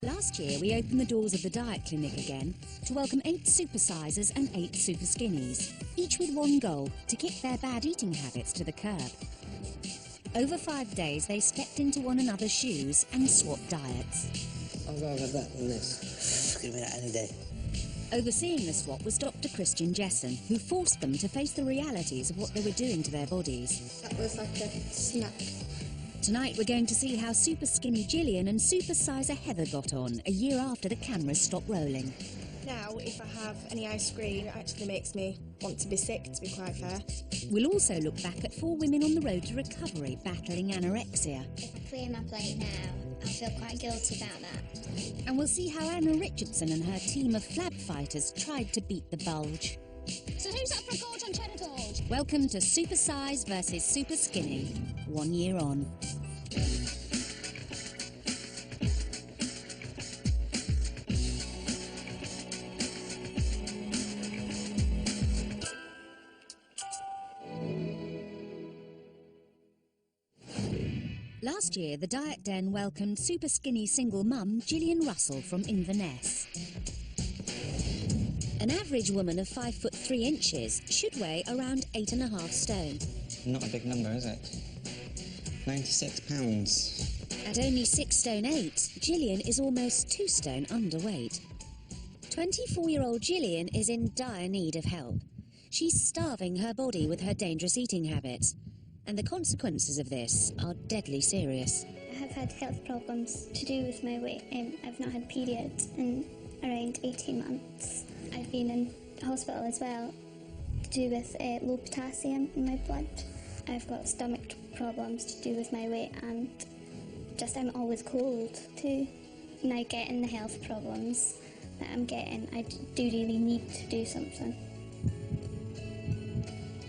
Last year, we opened the doors of the diet clinic again to welcome 8 Supersizers and 8 Superskinnies, each with one goal: to kick their bad eating habits to the curb. Over 5 days, they stepped into one another's shoes and swapped diets. I'd rather have that than this. Give me that any day. Overseeing the swap was Dr. Christian Jessen, who forced them to face the realities of what they were doing to their bodies. That was like a snap. Tonight, we're going to see how super skinny Gillian and Supersizer Heather got on a year after the cameras stopped rolling. Now, if I have any ice cream, it actually makes me want to be sick, to be quite fair. We'll also look back at 4 women on the road to recovery battling anorexia. If I clear my plate now, I'll feel quite guilty about that. And we'll see how Anna Richardson and her team of flab fighters tried to beat the bulge. So who's up for a gorge on Cheddar Gorge? Welcome to Supersize versus Super Skinny, 1 year on. Last year, the Diet Den welcomed super skinny single mum Gillian Russell from Inverness. An average woman of 5'3" should weigh around 8.5 stone. Not a big number, is it? 96 pounds. At only 6 stone 8, Gillian is almost 2 stone underweight. 24-year-old Gillian is in dire need of help. She's starving her body with her dangerous eating habits, and the consequences of this are deadly serious. I have had health problems to do with my weight. I've not had periods in around 18 months. I've been in hospital as well to do with low potassium in my blood. I've got stomach problems to do with my weight, and just I'm always cold too. Now getting the health problems that I'm getting, I do really need to do something.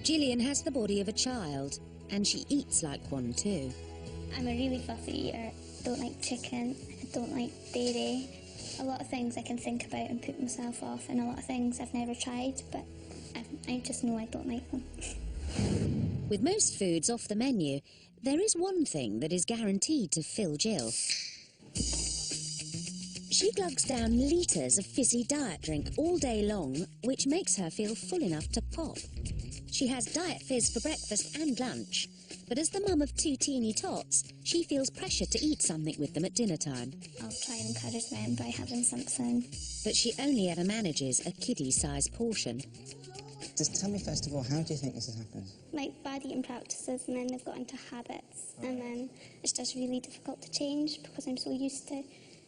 Gillian has the body of a child, and she eats like one too. I'm a really fussy eater. I don't like chicken, I don't like dairy. A lot of things I can think about and put myself off, and a lot of things I've never tried, but I just know I don't like them. With most foods off the menu, there is one thing that is guaranteed to fill Jill. She glugs down litres of fizzy diet drink all day long, which makes her feel full enough to pop. She has diet fizz for breakfast and lunch, but as the mum of 2 teeny tots, she feels pressure to eat something with them at dinner time. I'll try and encourage them by having something. But she only ever manages a kiddie-sized portion. Just tell me first of all, how do you think this has happened? Like bad eating practices, and then they've got into habits, and then it's just really difficult to change because I'm so used to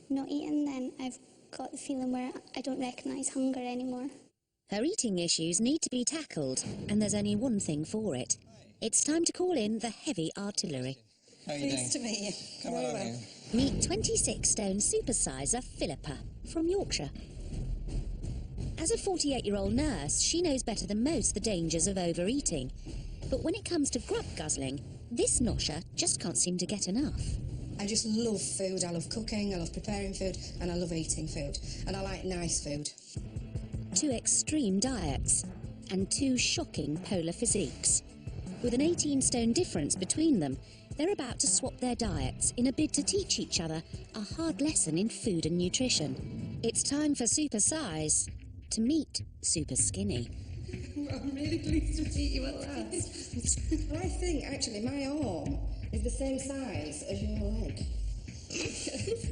not eating. Then I've got the feeling where I don't recognise hunger anymore. Her eating issues need to be tackled, and there's only one thing for it. It's time to call in the heavy artillery. How are you doing? To meet you. Come on in. Meet 26 stone supersizer Philippa from Yorkshire. As a 48-year-old nurse, she knows better than most the dangers of overeating. But when it comes to grub guzzling, this nosher just can't seem to get enough. I just love food. I love cooking, I love preparing food, and I love eating food. And I like nice food. 2 extreme diets and 2 shocking polar physiques. With an 18-stone difference between them, they're about to swap their diets in a bid to teach each other a hard lesson in food and nutrition. It's time for Supersize to meet Super Skinny. I'm really pleased to meet you at last. I think, actually, my arm is the same size as your leg.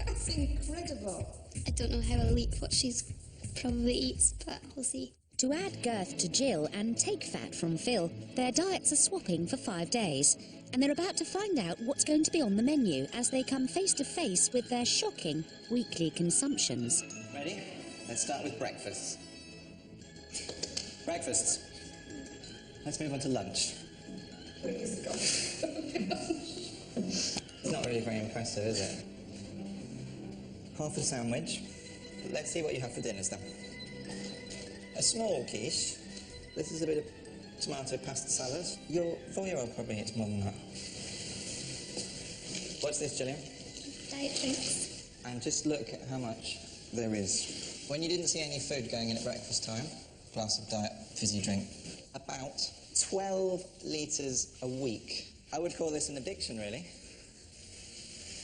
That's incredible. I don't know how I'll eat what she's probably eats, but we'll see. To add girth to Jill and take fat from Phil, their diets are swapping for 5 days, and they're about to find out what's going to be on the menu as they come face to face with their shocking weekly consumptions. Ready? Let's start with breakfasts. Breakfasts. Let's move on to lunch. It's not really very impressive, is it? Half a sandwich. Let's see what you have for dinners then. A small quiche. This is a bit of tomato pasta salad. Your 4-year-old probably eats more than that. What's this, Gillian? Diet drinks. And just look at how much there is. When you didn't see any food going in at breakfast time, glass of diet fizzy drink, about 12 litres a week. I would call this an addiction, really.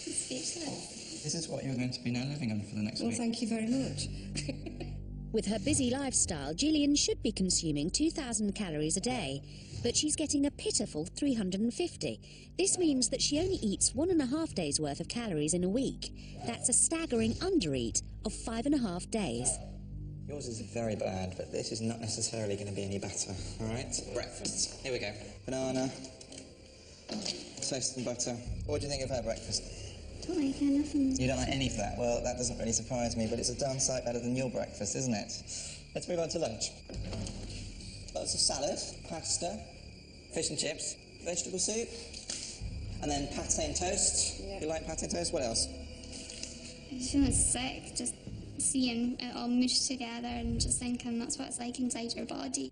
Speechless. This is what you're going to be now living on for the next Well, week. thank you very much. With her busy lifestyle, Gillian should be consuming 2,000 calories a day, but she's getting a pitiful 350. This means that she only eats 1.5 days' worth of calories in a week. That's a staggering undereat of 5.5 days. Yours is very bad, but this is not necessarily going to be any better, all right? Breakfast. Here we go. Banana, toast and butter. What do you think of her breakfast? Don't like anything. You don't like any of that? Well, that doesn't really surprise me, but it's a darn sight better than your breakfast, isn't it? Let's move on to lunch. Lots of salad, pasta, fish and chips, vegetable soup, and then pate and toast. Yeah. You like pate and toast? What else? I'm feeling sick, just seeing it all mushed together and just thinking that's what it's like inside your body.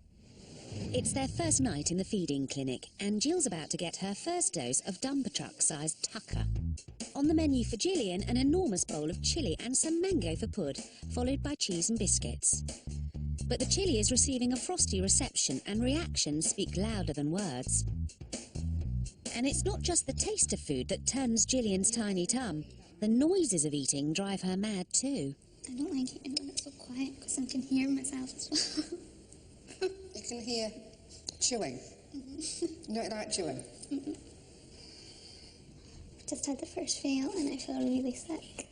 It's their first night in the feeding clinic, and Jill's about to get her first dose of dumper truck-sized tucker. On the menu for Gillian, an enormous bowl of chilli and some mango for Pud, followed by cheese and biscuits. But the chilli is receiving a frosty reception, and reactions speak louder than words. And it's not just the taste of food that turns Gillian's tiny tum. The noises of eating drive her mad too. I don't like it when it's so quiet because I can hear myself as well. You can hear chewing. You don't like chewing? I've just had the first meal and I feel really sick.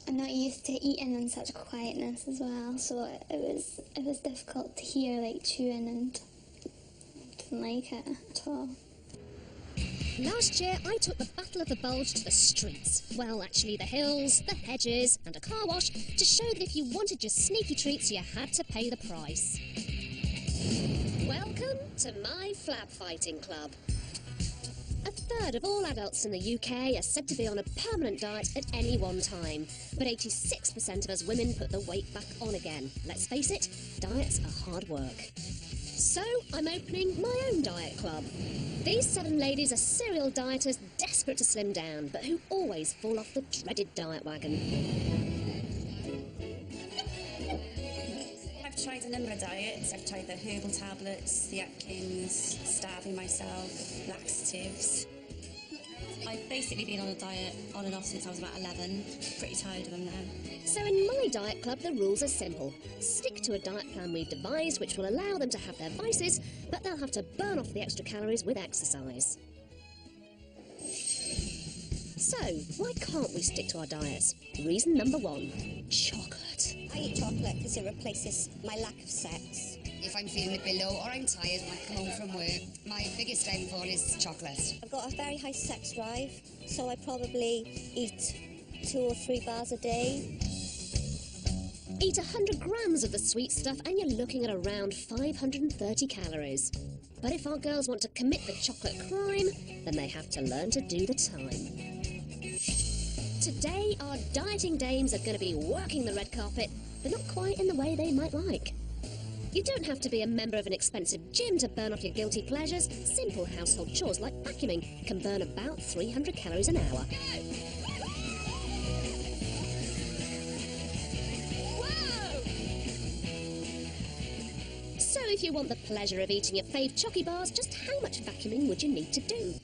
I'm not used to eating in such quietness as well, so it was difficult to hear like chewing, and I didn't like it at all. Last year, I took the Battle of the Bulge to the streets. Well, actually, the hills, the hedges, and a car wash to show that if you wanted your sneaky treats, you had to pay the price. Welcome to my flab fighting club. A third of all adults in the UK are said to be on a permanent diet at any one time, but 86% of us women put the weight back on again. Let's face it, diets are hard work. So, I'm opening my own diet club. These 7 ladies are serial dieters desperate to slim down, but who always fall off the dreaded diet wagon. I've tried a number of diets. I've tried the herbal tablets, the Atkins, starving myself, laxatives. I've basically been on a diet on and off since I was about 11. Pretty tired of them now. So in my diet club, the rules are simple. Stick to a diet plan we've devised which will allow them to have their vices, but they'll have to burn off the extra calories with exercise. So, why can't we stick to our diets? Reason number 1, chocolate. I eat chocolate because it replaces my lack of sex. If I'm feeling a bit low or I'm tired when I come home from work, my biggest downfall is chocolate. I've got a very high sex drive, so I probably eat 2 or 3 bars a day. Eat 100 grams of the sweet stuff and you're looking at around 530 calories. But if our girls want to commit the chocolate crime, then they have to learn to do the time. Today, our dieting dames are going to be working the red carpet, but not quite in the way they might like. You don't have to be a member of an expensive gym to burn off your guilty pleasures. Simple household chores like vacuuming can burn about 300 calories an hour. So if you want the pleasure of eating your fave chocky bars, just how much vacuuming would you need to do?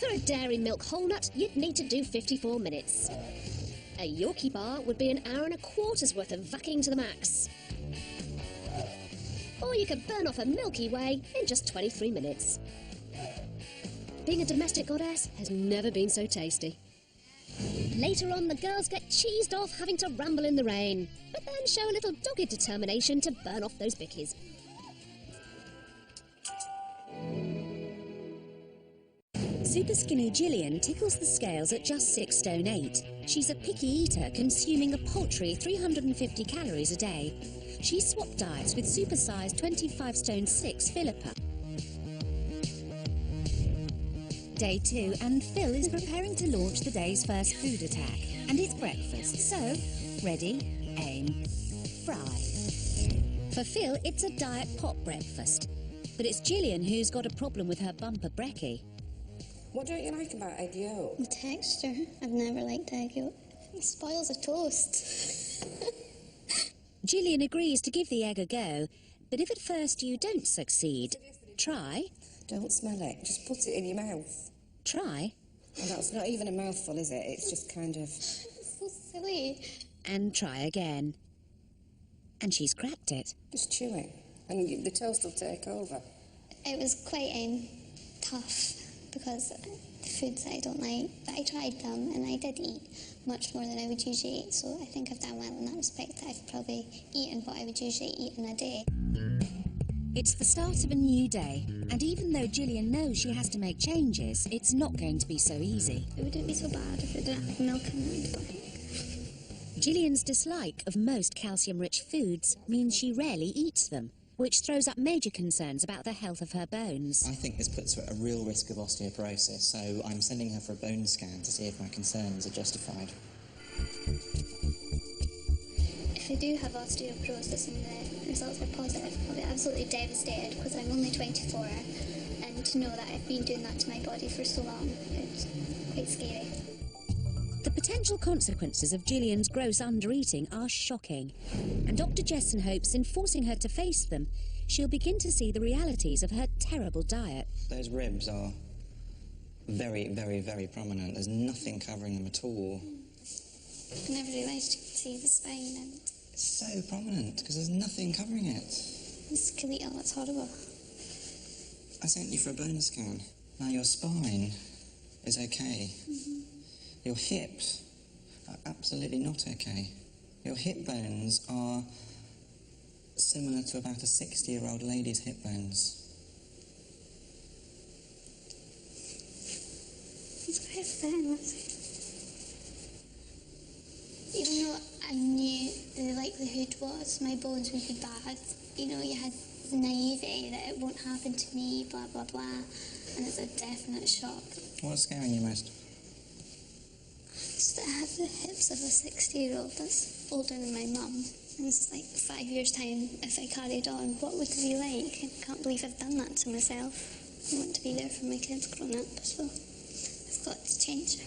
For a dairy milk whole nut, you'd need to do 54 minutes. A Yorkie bar would be an hour and a quarter's worth of vacuuming to the max. Or you could burn off a Milky Way in just 23 minutes. Being a domestic goddess has never been so tasty. Later on, the girls get cheesed off having to ramble in the rain, but then show a little dogged determination to burn off those bickies. Super skinny Gillian tickles the scales at just 6 stone 8. She's a picky eater, consuming a paltry 350 calories a day. She swapped diets with Supersize 25 stone 6 Philippa. Day 2, and Phil is preparing to launch the day's first food attack. And it's breakfast, so ready, aim, fry. For Phil, it's a diet pop breakfast. But it's Gillian who's got a problem with her bumper brekkie. What don't you like about egg yolk? The texture. I've never liked egg yolk. It spoils a toast. Gillian agrees to give the egg a go, but if at first you don't succeed, try. Don't smell it. Just put it in your mouth. Try. And that's not even a mouthful, is it? It's just kind of... It's so silly. And try again. And she's cracked it. Just chewing. And the toast will take over. It was quite tough because the foods I don't like, but I tried them and I did eat much more than I would usually eat, so I think I've done well in that respect. I've probably eaten what I would usually eat in a day. It's the start of a new day, and even though Gillian knows she has to make changes, it's not going to be so easy. It wouldn't be so bad if it didn't have milk in it, but... Gillian's dislike of most calcium-rich foods means she rarely eats them, which throws up major concerns about the health of her bones. I think this puts her at a real risk of osteoporosis, so I'm sending her for a bone scan to see if my concerns are justified. If I do have osteoporosis and the results are positive, I'll be absolutely devastated because I'm only 24, and to know that I've been doing that to my body for so long, it's quite scary. The potential consequences of Gillian's gross under-eating are shocking, and Dr. Jessen hopes in forcing her to face them, she'll begin to see the realities of her terrible diet. Those ribs are very, very, very prominent. There's nothing covering them at all. I never realised you could see the spine, and... It's so prominent, because there's nothing covering it. It's skeletal, it's horrible. I sent you for a bone scan. Now your spine is okay. Your hips are absolutely not okay. Your hip bones are similar to about a 60-year-old lady's hip bones. It's quite thin, even though I knew the likelihood was my bones would be bad, you know, you had the naivety that it won't happen to me, blah, blah, blah, and it's a definite shock. What's scaring you most? Just to have the hips of a 60-year-old that's older than my mum. And it's like 5 years' time, if I carried on, what would it be like? I can't believe I've done that to myself. I want to be there for my kids growing up, so I've got to change.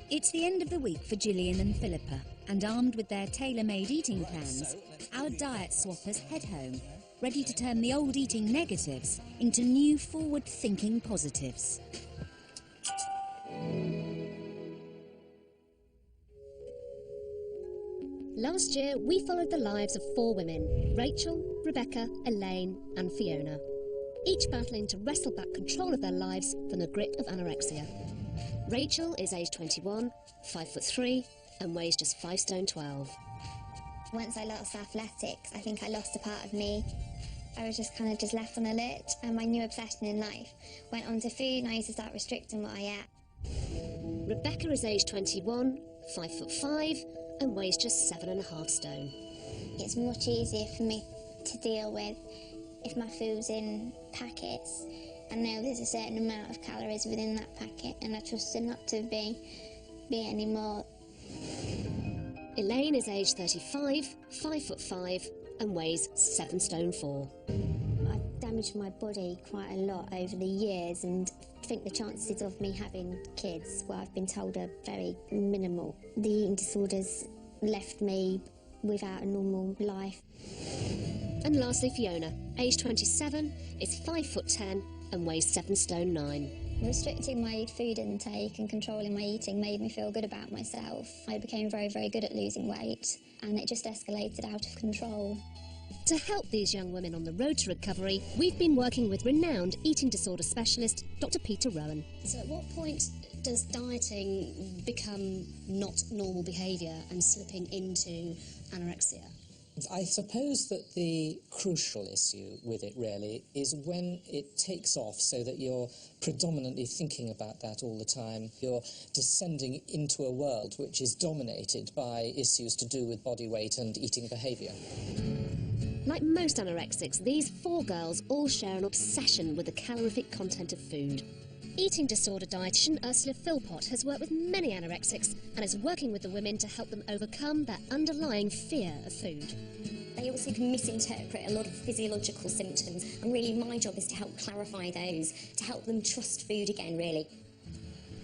It's the end of the week for Gillian and Philippa, and armed with their tailor-made eating plans, our diet swappers head home, ready to turn the old eating negatives into new forward-thinking positives. Last year, we followed the lives of 4 women, Rachel, Rebecca, Elaine and Fiona, each battling to wrestle back control of their lives from the grip of anorexia. Rachel is aged 21, 5'3", and weighs just 5 stone 12. Once I lost athletics, I think I lost a part of me. I was just left on a lit, and my new obsession in life went on to food, and I used to start restricting what I ate. Rebecca is aged 21, 5'5", and weighs just 7.5 stone. It's much easier for me to deal with if my food's in packets. I know there's a certain amount of calories within that packet, and I trust it not to be any more. Elaine is aged 35, 5'5", and weighs 7 stone 4. I've damaged my body quite a lot over the years, and I think the chances of me having kids, well, I've been told, are very minimal. The eating disorders left me without a normal life. And lastly, Fiona, aged 27, is 5'10", and weighs 7 stone 9. Restricting my food intake and controlling my eating made me feel good about myself. I became very, very good at losing weight, and it just escalated out of control. To help these young women on the road to recovery, we've been working with renowned eating disorder specialist Dr. Peter Rowan. So at what point does dieting become not normal behaviour and slipping into anorexia? I suppose that the crucial issue with it really is when it takes off so that you're predominantly thinking about that all the time. You're descending into a world which is dominated by issues to do with body weight and eating behaviour. Like most anorexics, these 4 girls all share an obsession with the calorific content of food. Eating disorder dietitian Ursula Philpott has worked with many anorexics and is working with the women to help them overcome their underlying fear of food. They also can misinterpret a lot of physiological symptoms, and really my job is to help clarify those, to help them trust food again, really.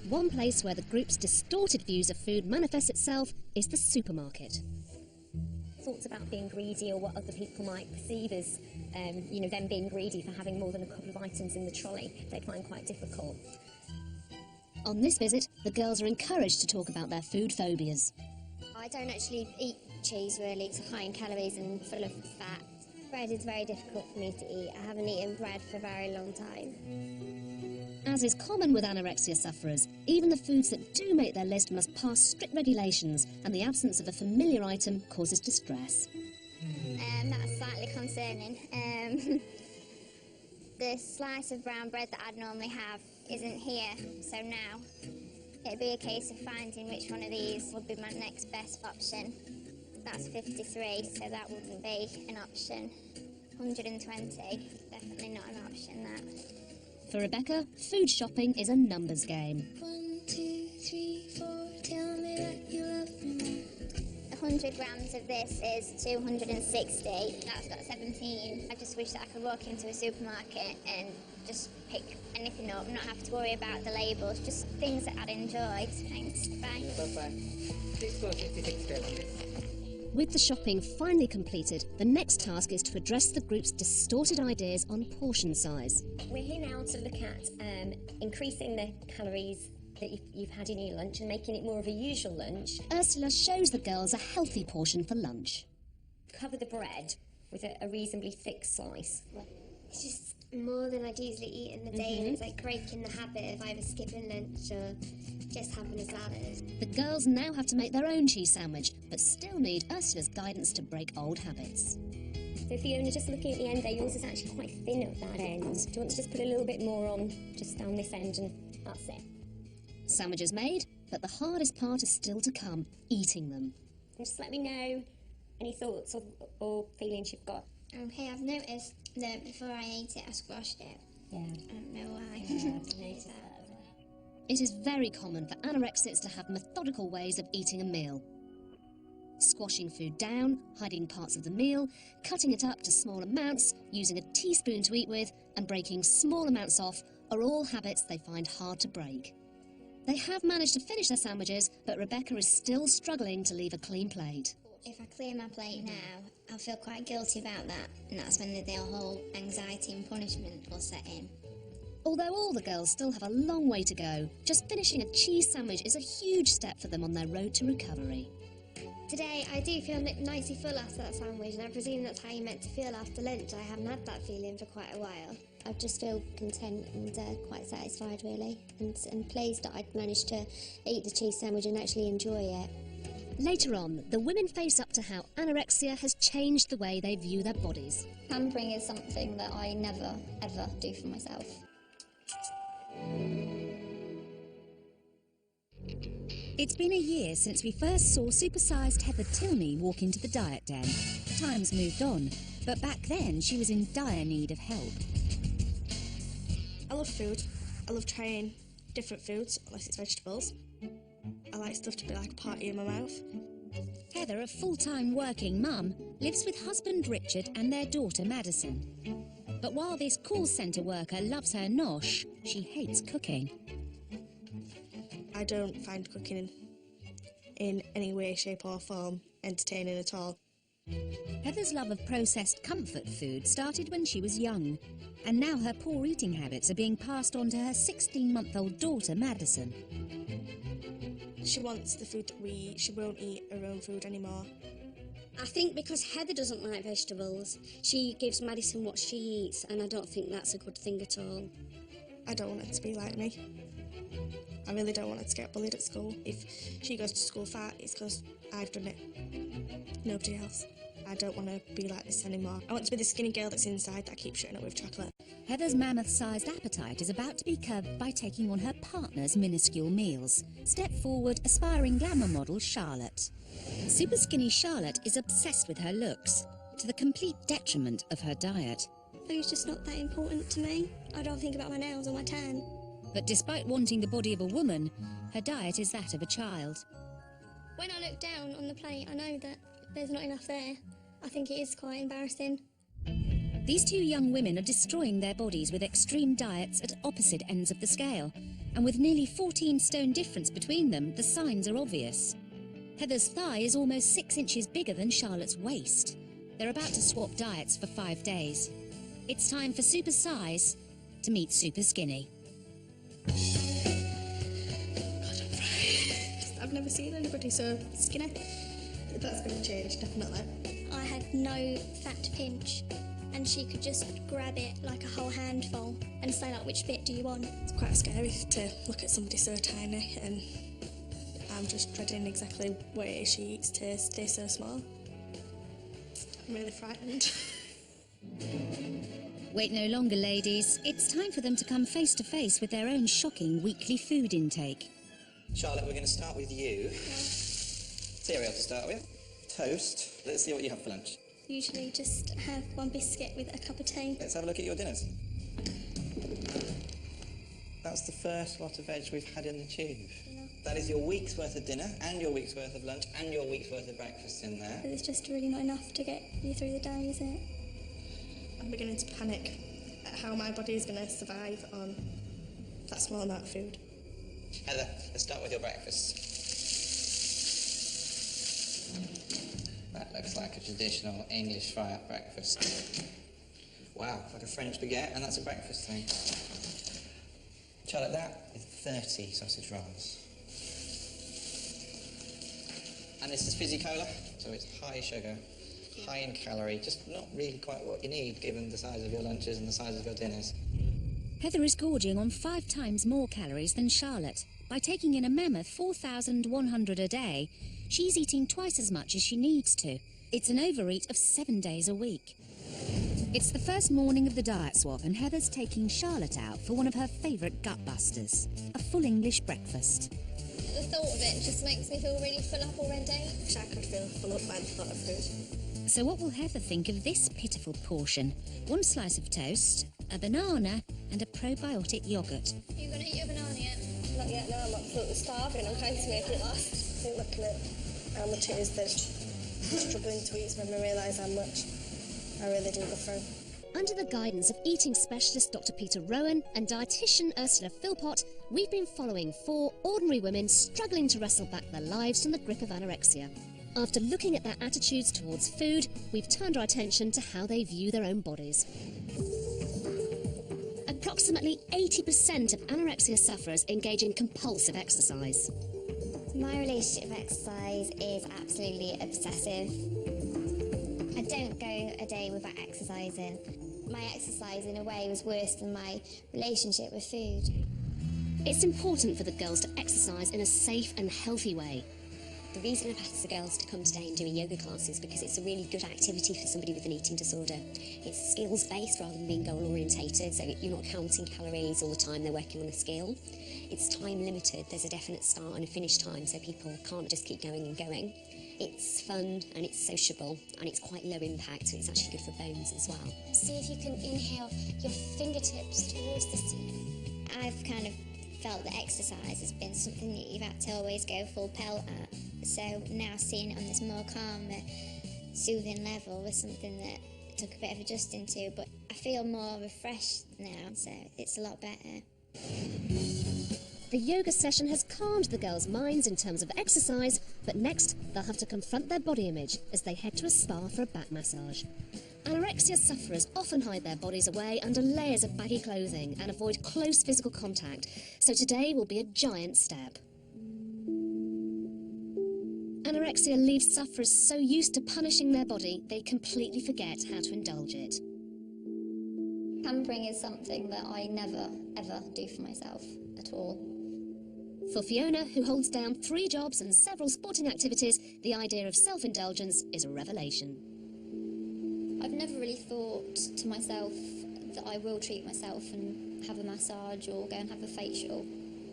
One place where the group's distorted views of food manifests itself is the supermarket. Thoughts about being greedy or what other people might perceive as, them being greedy for having more than a couple of items in the trolley, they find quite difficult. On this visit, the girls are encouraged to talk about their food phobias. I don't actually eat cheese really, it's high in calories and full of fat. Bread is very difficult for me to eat. I haven't eaten bread for a very long time. As is common with anorexia sufferers, even the foods that do make their list must pass strict regulations, and the absence of a familiar item causes distress. That's slightly concerning. The slice of brown bread that I'd normally have isn't here, so now it'd be a case of finding which one of these would be my next best option. That's 53, so that wouldn't be an option. 120, definitely not an option, that. For Rebecca, food shopping is a numbers game. 1, 2, 3, 4, tell me that you love me more. 100 grams of this is 260. That's got 17. I just wish that I could walk into a supermarket and just pick anything up, not have to worry about the labels, just things that I'd enjoy. Thanks. Bye. Bye-bye. Please go 56 grams. With the shopping finally completed, the next task is to address the group's distorted ideas on portion size. We're here now to look at increasing the calories that you've had in your lunch and making it more of a usual lunch. Ursula shows the girls a healthy portion for lunch. Cover the bread with a reasonably thick slice. It's just more than I'd usually eat in the day, and it's like breaking the habit of either skipping lunch or just having a salad. The girls now have to make their own cheese sandwich, but still need Ursula's guidance to break old habits. So Fiona, just looking at the end there, yours is actually quite thin at that end. Do you want to just put a little bit more on just down this end, and that's it? Sandwiches made, but the hardest part is still to come, eating them. And just let me know any thoughts or feelings you've got. Okay, I've noticed that before I ate it, I squashed it. Yeah. I don't know why. Yeah, It is very common for anorexics to have methodical ways of eating a meal. Squashing food down, hiding parts of the meal, cutting it up to small amounts, using a teaspoon to eat with, and breaking small amounts off are all habits they find hard to break. They have managed to finish their sandwiches, but Rebecca is still struggling to leave a clean plate. If I clear my plate now, I'll feel quite guilty about that, and that's when the whole anxiety and punishment will set in. Although all the girls still have a long way to go, just finishing a cheese sandwich is a huge step for them on their road to recovery. Today, I do feel nicely full after that sandwich, and I presume that's how you're meant to feel after lunch. I haven't had that feeling for quite a while. I just feel content and quite satisfied, really, and pleased that I'd managed to eat the cheese sandwich and actually enjoy it. Later on, the women face up to how anorexia has changed the way they view their bodies. Pampering is something that I never, ever do for myself. It's been a year since we first saw supersized Heather Tilney walk into the diet den. Time's moved on, but back then she was in dire need of help. I love food. I love trying different foods, unless it's vegetables. I like stuff to be like a party in my mouth. Heather, a full-time working mum, lives with husband Richard and their daughter Madison. But while this call centre worker loves her nosh, she hates cooking. I don't find cooking in any way, shape or form entertaining at all. Heather's love of processed comfort food started when she was young, and now her poor eating habits are being passed on to her 16-month-old daughter Madison. She wants the food that we eat. She won't eat her own food anymore. I think because Heather doesn't like vegetables, she gives Madison what she eats, and I don't think that's a good thing at all. I don't want her to be like me. I really don't want her to get bullied at school. If she goes to school fat, it's because I've done it. Nobody else. I don't want to be like this anymore. I want to be the skinny girl that's inside that keeps shutting up with chocolate. Heather's mammoth-sized appetite is about to be curbed by taking on her partner's minuscule meals. Step forward, aspiring glamour model Charlotte. Superskinny Charlotte is obsessed with her looks, to the complete detriment of her diet. Food's just not that important to me. I don't think about my nails or my tan. But despite wanting the body of a woman, her diet is that of a child. When I look down on the plate, I know that there's not enough there. I think it is quite embarrassing. These two young women are destroying their bodies with extreme diets at opposite ends of the scale, and with nearly 14 stone difference between them, the signs are obvious. Heather's thigh is almost 6 inches bigger than Charlotte's waist. They're about to swap diets for 5 days. It's time for Supersize to meet Superskinny. everybody so skinny. That's going to change, definitely. I had no fat pinch, and she could just grab it like a whole handful and say, like, which bit do you want? It's quite scary to look at somebody so tiny, and I'm just dreading exactly what it is she eats to stay so small. I'm really frightened. Wait no longer, ladies. It's time for them to come face to face with their own shocking weekly food intake. Charlotte, we're going to start with you. Cereal to start with. Toast. Let's see what you have for lunch. Usually just have one biscuit with a cup of tea. Let's have a look at your dinners. That's the first lot of veg we've had in the tube. Yeah. That is your week's worth of dinner, and your week's worth of lunch, and your week's worth of breakfast in there. But it's just really not enough to get you through the day, is it? I'm beginning to panic at how my body is going to survive on that small amount of food. Heather, let's start with your breakfast. That looks like a traditional English fry-up breakfast. Wow, like a French baguette, and that's a breakfast thing. Charlotte, that is 30 sausage rolls. And this is fizzy cola, so it's high sugar, high in calorie, just not really quite what you need given the size of your lunches and the size of your dinners. Heather is gorging on 5 times more calories than Charlotte. By taking in a mammoth 4,100 a day, she's eating twice as much as she needs to. It's an overeat of 7 days a week. It's the first morning of the diet swap, and Heather's taking Charlotte out for one of her favourite gutbusters, a full English breakfast. The thought of it just makes me feel really full up already. I wish I could feel full up by the thought of food. So what will Heather think of this pitiful portion? 1 slice of toast, a banana and a probiotic yoghurt. Are you going to eat your banana yet? Not yet, no, I'm absolutely starving. I'm trying to make it last. I think looking at how much it is that struggling to eat is when we realise how much I really do go through. Under the guidance of eating specialist Dr. Peter Rowan and dietitian Ursula Philpott, we've been following 4 ordinary women struggling to wrestle back their lives from the grip of anorexia. After looking at their attitudes towards food, we've turned our attention to how they view their own bodies. Approximately 80% of anorexia sufferers engage in compulsive exercise. My relationship with exercise is absolutely obsessive. I don't go a day without exercising. My exercise, in a way, was worse than my relationship with food. It's important for the girls to exercise in a safe and healthy way. The reason I've asked the girls to come today and do a yoga class is because it's a really good activity for somebody with an eating disorder. It's skills-based rather than being goal-orientated, so you're not counting calories all the time, they're working on a skill. It's time-limited, there's a definite start and a finish time, so people can't just keep going and going. It's fun and it's sociable and it's quite low impact, so it's actually good for bones as well. See if you can inhale your fingertips towards the ceiling. I've kind of felt that exercise has been something that you've had to always go full pelt at. So now seeing it on this more calm, soothing level was something that took a bit of adjusting to, but I feel more refreshed now, so it's a lot better. The yoga session has calmed the girls' minds in terms of exercise, but next they'll have to confront their body image as they head to a spa for a back massage. Anorexia sufferers often hide their bodies away under layers of baggy clothing and avoid close physical contact, so today will be a giant step. Anorexia leaves sufferers so used to punishing their body, they completely forget how to indulge it. Pampering is something that I never, ever do for myself at all. For Fiona, who holds down 3 jobs and several sporting activities, the idea of self-indulgence is a revelation. I've never really thought to myself that I will treat myself and have a massage or go and have a facial.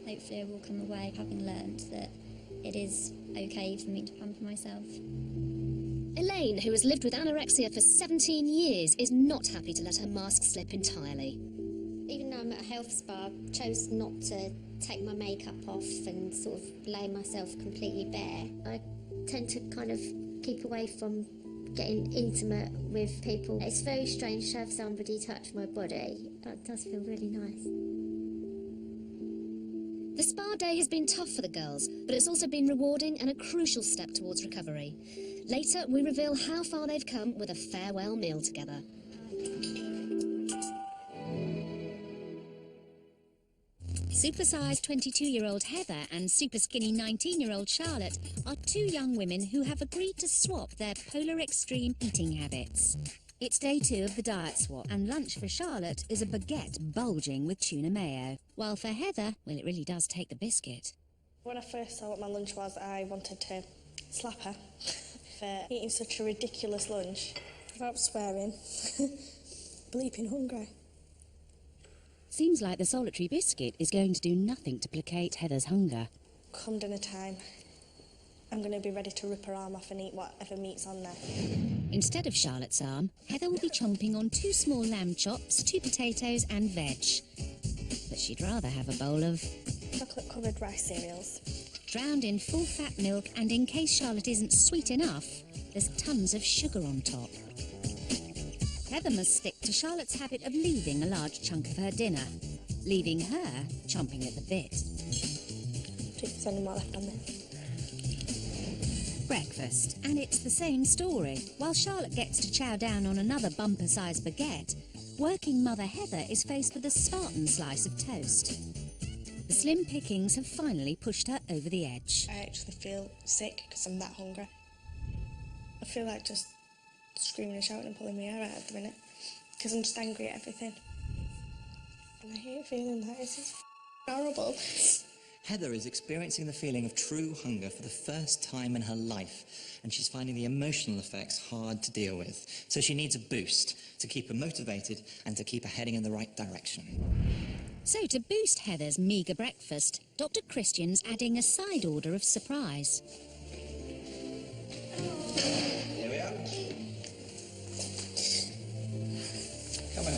Hopefully I will come away having learned that it is okay for me to pamper myself. Elaine, who has lived with anorexia for 17 years, is not happy to let her mask slip entirely. Even though I'm at a health spa, I chose not to take my makeup off and sort of lay myself completely bare. I tend to kind of keep away from getting intimate with people. It's very strange to have somebody touch my body. It does feel really nice. The spa day has been tough for the girls, but it's also been rewarding and a crucial step towards recovery. Later, we reveal how far they've come with a farewell meal together. Supersize 22-year-old Heather and Superskinny 19-year-old Charlotte are two young women who have agreed to swap their polar extreme eating habits. It's day 2 of the diet swap, and lunch for Charlotte is a baguette bulging with tuna mayo, while for Heather, well, it really does take the biscuit. When I first saw what my lunch was, I wanted to slap her for eating such a ridiculous lunch. Without swearing, bleeping hungry. Seems like the solitary biscuit is going to do nothing to placate Heather's hunger. Come dinner time, I'm going to be ready to rip her arm off and eat whatever meat's on there. Instead of Charlotte's arm, Heather will be chomping on 2 small lamb chops, 2 potatoes and veg. But she'd rather have a bowl of chocolate-covered rice cereals. Drowned in full-fat milk, and in case Charlotte isn't sweet enough, there's tons of sugar on top. Heather must stick to Charlotte's habit of leaving a large chunk of her dinner, leaving her chomping at the bit. There's only more left on there. Breakfast, and it's the same story. While Charlotte gets to chow down on another bumper-sized baguette, working mother Heather is faced with a Spartan slice of toast. The slim pickings have finally pushed her over the edge. I actually feel sick because I'm that hungry. I feel like just screaming and shouting and pulling my hair out at the minute because I'm just angry at everything. And I hate feeling that. It's just horrible. Heather is experiencing the feeling of true hunger for the first time in her life, and she's finding the emotional effects hard to deal with. So she needs a boost to keep her motivated and to keep her heading in the right direction. So to boost Heather's meagre breakfast, Dr. Christian's adding a side order of surprise. Here we are. Come on.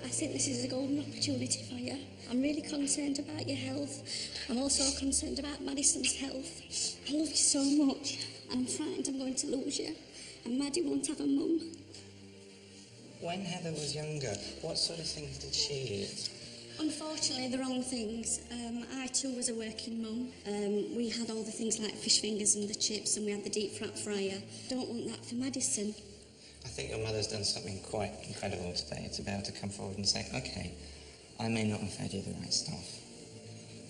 I think this is a golden opportunity for you. I'm really concerned about your health. I'm also concerned about Madison's health. I love you so much, and I'm frightened I'm going to lose you. And Maddie won't have a mum. When Heather was younger, what sort of things did she eat? Unfortunately, the wrong things. I too was a working mum. We had all the things like fish fingers and the chips, and we had the deep fat fryer. Don't want that for Madison. I think your mother's done something quite incredible today, to be able to come forward and say, OK, I may not have fed you the right stuff,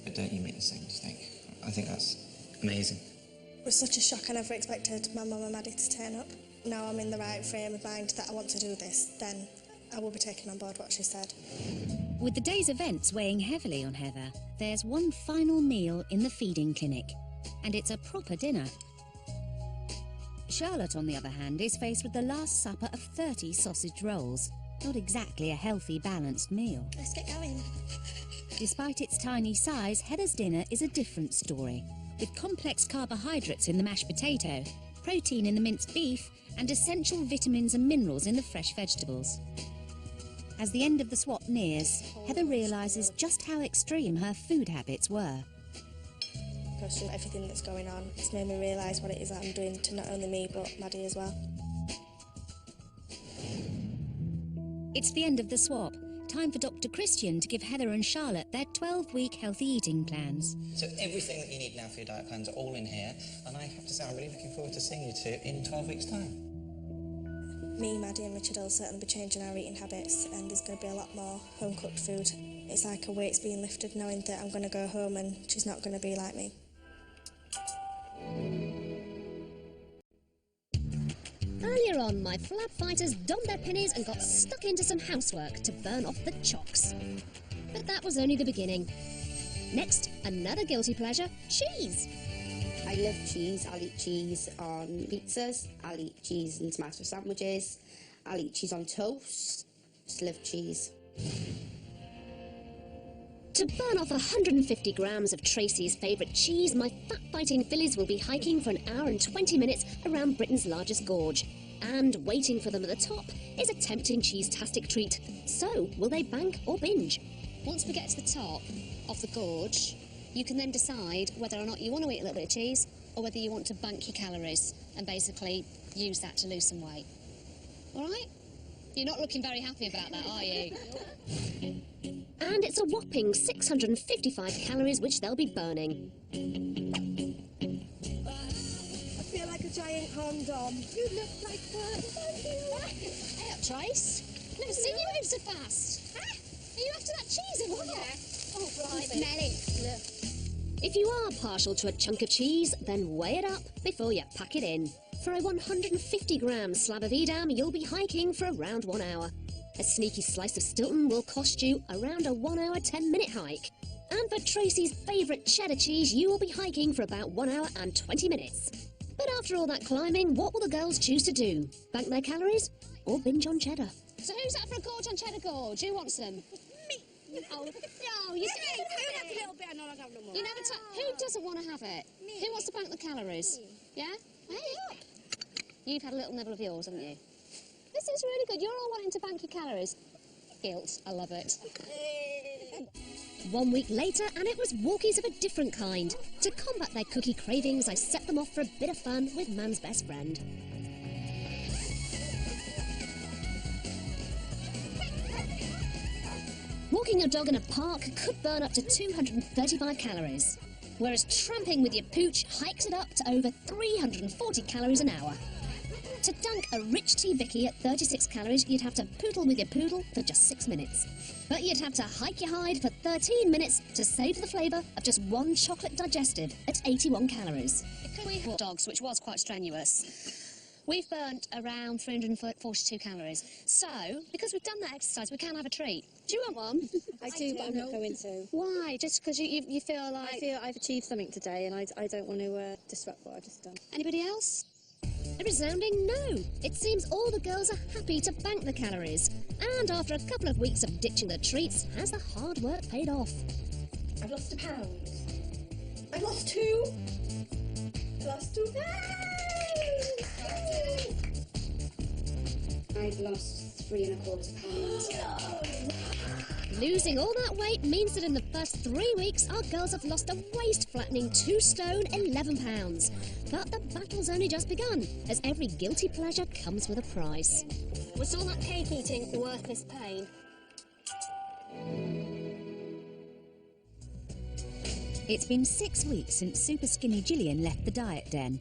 but don't you make the same mistake. I think that's amazing. It was such a shock. I never expected my mum and Maddie to turn up. Now I'm in the right frame of mind that I want to do this, then I will be taking on board what she said. With the day's events weighing heavily on Heather, there's one final meal in the feeding clinic, and it's a proper dinner. Charlotte, on the other hand, is faced with the last supper of 30 sausage rolls. Not exactly a healthy, balanced meal. Let's get going. Despite its tiny size, Heather's dinner is a different story, with complex carbohydrates in the mashed potato, protein in the minced beef, and essential vitamins and minerals in the fresh vegetables. As the end of the swap nears, Heather realises just how extreme her food habits were. Because everything that's going on, it's made me realise what it is that I'm doing to not only me but Maddie as well. It's the end of the swap. Time for Dr. Christian to give Heather and Charlotte their 12-week healthy eating plans. So everything that you need now for your diet plans are all in here, and I have to say I'm really looking forward to seeing you two in 12 weeks' time. Me, Maddie and Richard will certainly be changing our eating habits, and there's going to be a lot more home-cooked food. It's like a weight's being lifted knowing that I'm going to go home and she's not going to be like me. Earlier on, my flab fighters donned their pennies and got stuck into some housework to burn off the chocks. But that was only the beginning. Next, another guilty pleasure, cheese. I love cheese. I'll eat cheese on pizzas. I'll eat cheese in tomato sandwiches. I'll eat cheese on toast. Just love cheese. To burn off 150 grams of Tracy's favourite cheese, my fat-fighting fillies will be hiking for an hour and 20 minutes around Britain's largest gorge. And waiting for them at the top is a tempting cheese-tastic treat. So, will they bank or binge? Once we get to the top of the gorge, you can then decide whether or not you want to eat a little bit of cheese or whether you want to bank your calories and basically use that to lose some weight. All right? You're not looking very happy about that, are you? And it's a whopping 655 calories which they'll be burning. I feel like a giant condom. You look like one. Hey up, Trace. Never seen you move so fast. Are you after that cheese or what? Yeah. Oh, blimey. Smell it. Look. If you are partial to a chunk of cheese, then weigh it up before you pack it in. For a 150-gram slab of Edam, you'll be hiking for around 1 hour. A sneaky slice of Stilton will cost you around a 1 hour, 10-minute hike. And for Tracy's favourite cheddar cheese, you will be hiking for about 1 hour and 20 minutes. But after all that climbing, what will the girls choose to do? Bank their calories or binge on cheddar? So who's up for a gorge on cheddar gorge? Who wants them? Me. Oh, no, you say Who has a little bit and not have no more? You never who doesn't want to have it? Me. Who wants to bank the calories? Yeah? Hey up. You've had a little nibble of yours, haven't you? This is really good. You're all wanting to bank your calories. Guilt. I love it. 1 week later, and it was walkies of a different kind. To combat their cookie cravings, I set them off for a bit of fun with man's best friend. Walking your dog in a park could burn up to 235 calories, whereas tramping with your pooch hikes it up to over 340 calories an hour. To dunk a rich tea Vicky at 36 calories, you'd have to poodle with your poodle for just 6 minutes. But you'd have to hike your hide for 13 minutes to save the flavour of just one chocolate digestive at 81 calories. We had dogs, which was quite strenuous. We've burnt around 342 calories. So, because we've done that exercise, we can have a treat. Do you want one? I do, but I'm not going to. Why? Just because you feel like... I feel I've achieved something today and I don't want to disrupt what I've just done. Anybody else? A resounding no. It seems all the girls are happy to bank the calories. And after a couple of weeks of ditching the treats, has the hard work paid off? I've lost a pound. I've lost 2. I've lost 2 pounds. I've lost 3 1/4 pounds. Losing all that weight means that in the first 3 weeks, our girls have lost a waist-flattening 2 stone, 11 pounds. But the battle's only just begun, as every guilty pleasure comes with a price. Was all that cake eating worth this pain? It's been 6 weeks since super skinny Gillian left the diet den.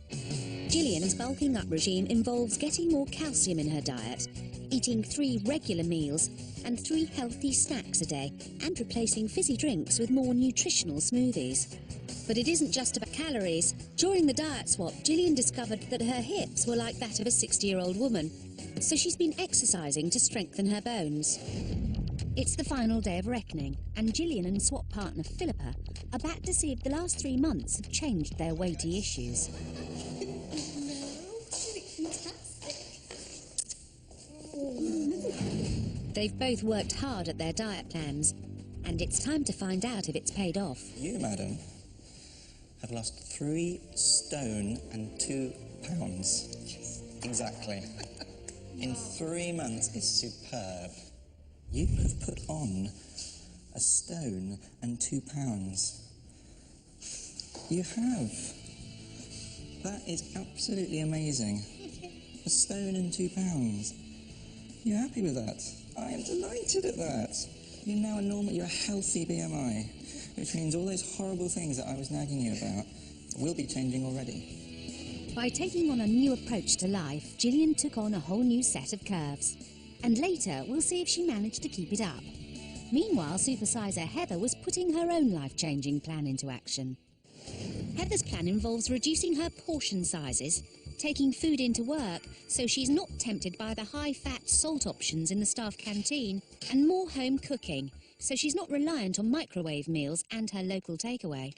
Gillian's bulking up regime involves getting more calcium in her diet, eating 3 regular meals and 3 healthy snacks a day, and replacing fizzy drinks with more nutritional smoothies. But it isn't just about calories. During the diet swap, Gillian discovered that her hips were like that of a 60-year-old woman, so she's been exercising to strengthen her bones. It's the final day of reckoning, and Gillian and swap partner Philippa are back to see if the last 3 months have changed their weighty issues. They've both worked hard at their diet plans, and it's time to find out if it's paid off. You, madam, have lost 3 stone and 2 pounds. Exactly. In 3 months is superb. You have put on 1 stone and 2 pounds. You have. That is absolutely amazing. 1 stone and 2 pounds. You're happy with that? I am delighted at that. You're now a normal, you're a healthy BMI, which means all those horrible things that I was nagging you about will be changing already. By taking on a new approach to life, Gillian took on a whole new set of curves. And later, we'll see if she managed to keep it up. Meanwhile, Supersizer Heather was putting her own life-changing plan into action. Heather's plan involves reducing her portion sizes, taking food into work so she's not tempted by the high-fat salt options in the staff canteen, and more home cooking so she's not reliant on microwave meals and her local takeaway.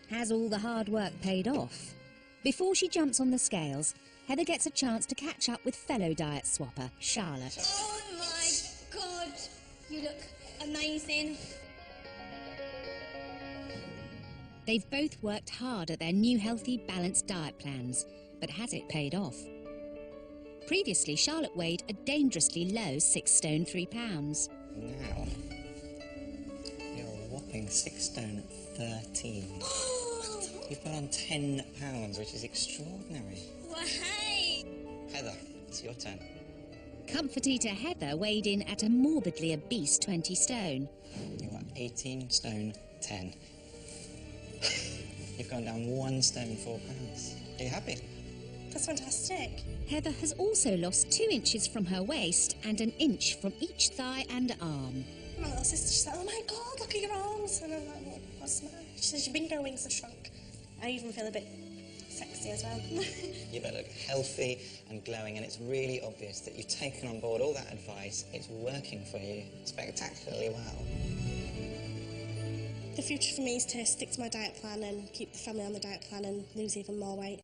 Has all the hard work paid off? Before she jumps on the scales, Heather gets a chance to catch up with fellow diet swapper, Charlotte. Oh my God, you look amazing. They've both worked hard at their new healthy, balanced diet plans, but has it paid off? Previously, Charlotte weighed a dangerously low 6 stone 3 pounds. Now, you're a whopping 6 stone 13. You've put on 10 pounds, which is extraordinary. Why? Heather, it's your turn. Comfort eater Heather weighed in at a morbidly obese 20 stone. You are 18 stone 10. You've gone down 1 stone 4 pounds. Are you happy? That's fantastic. Heather has also lost 2 inches from her waist and an inch from each thigh and arm. My little sister, she's like, oh my God, look at your arms. And I'm like, well, what's the matter? She says, you've been growing so shrunk. I even feel a bit sexy as well. You look healthy and glowing, and it's really obvious that you've taken on board all that advice. It's working for you spectacularly well. The future for me is to stick to my diet plan and keep the family on the diet plan and lose even more weight.